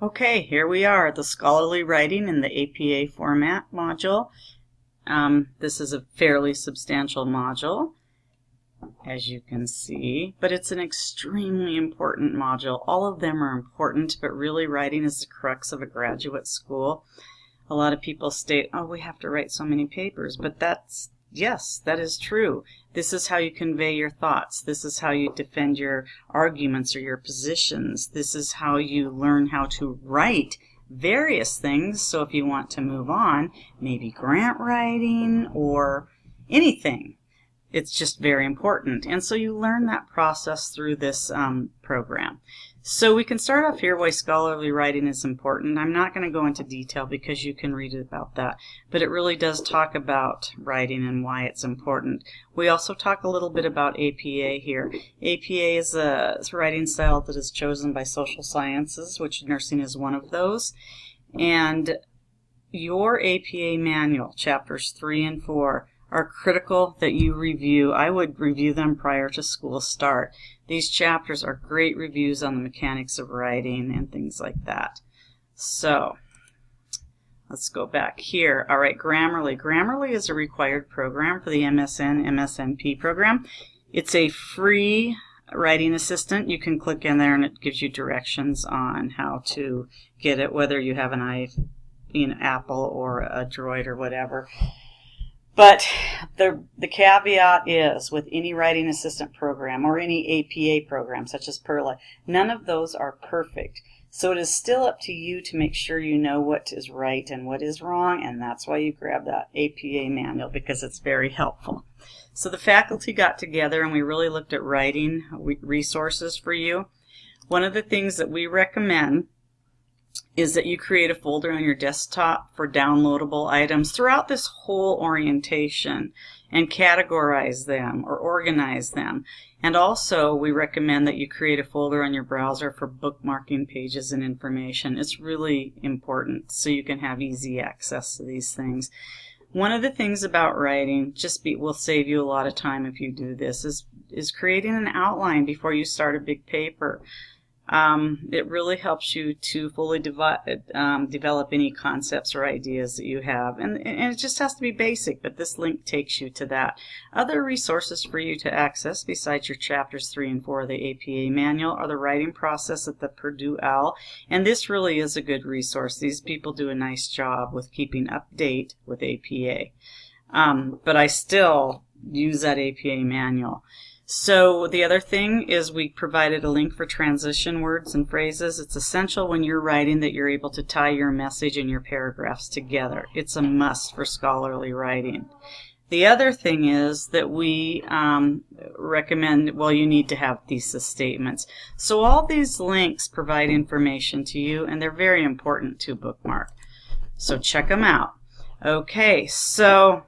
Okay, here we are, the scholarly writing in the APA format module. This is a fairly substantial module, as you can see, but it's an extremely important module. All of them are important, but really writing is the crux of a graduate school. A lot of people state, oh, we have to write so many papers, but yes, that is true. This is how you convey your thoughts. This is how you defend your arguments or your positions. This is how you learn how to write various things. So if you want to move on, maybe grant writing or anything, it's just very important. And so you learn that process through this program. So we can start off here why scholarly writing is important. I'm not going to go into detail because you can read about that, but it really does talk about writing and why it's important. We also talk a little bit about APA here. APA is a writing style that is chosen by social sciences, which nursing is one of those. And your APA manual, chapters 3 and 4, are critical that you review. I would review them prior to school start. These chapters are great reviews on the mechanics of writing and things like that. So let's go back here. All right, Grammarly. Grammarly is a required program for the MSN, MSNP program. It's a free writing assistant. You can click in there and it gives you directions on how to get it, whether you have an Apple or a Droid or whatever. But the caveat is, with any writing assistant program or any APA program, such as Perla, none of those are perfect. So it is still up to you to make sure you know what is right and what is wrong, and that's why you grab that APA manual, because it's very helpful. So the faculty got together and we really looked at writing resources for you. One of the things that we recommend is that you create a folder on your desktop for downloadable items throughout this whole orientation and categorize them or organize them. And also, we recommend that you create a folder on your browser for bookmarking pages and information. It's really important so you can have easy access to these things. One of the things about writing, will save you a lot of time if you do this, is creating an outline before you start a big paper. It really helps you to fully develop any concepts or ideas that you have. And it just has to be basic, but this link takes you to that. Other resources for you to access besides your chapters 3 and 4 of the APA manual are the writing process at the Purdue OWL. And this really is a good resource. These people do a nice job with keeping update with APA. But I still use that APA manual. So the other thing is we provided a link for transition words and phrases. It's essential when you're writing that you're able to tie your message and your paragraphs together. It's a must for scholarly writing. The other thing is that we recommend, you need to have thesis statements. So all these links provide information to you, and they're very important to bookmark. So check them out. Okay, so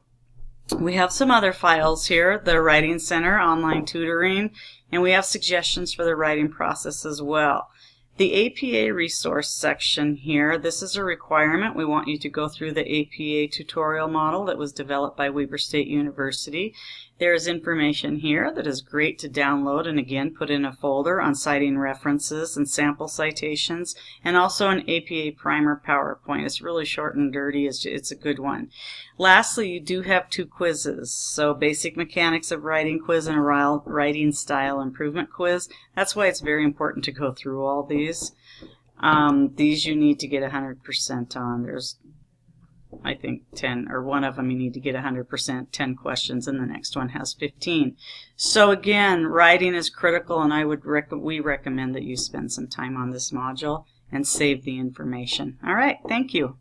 we have some other files here, the Writing Center, online tutoring, and we have suggestions for the writing process as well. The APA resource section here, this is a requirement. We want you to go through the APA tutorial model that was developed by Weber State University. There is information here that is great to download and again put in a folder on citing references and sample citations, and also an APA primer PowerPoint. It's really short and dirty. It's a good one. Lastly, you do have 2 quizzes. So basic mechanics of writing quiz and a writing style improvement quiz. That's why it's very important to go through all these. These you need to get 100% on. There's, I think, 10, or one of them you need to get 100%, 10 questions, and the next one has 15. So again, writing is critical, and we recommend that you spend some time on this module and save the information. All right, thank you.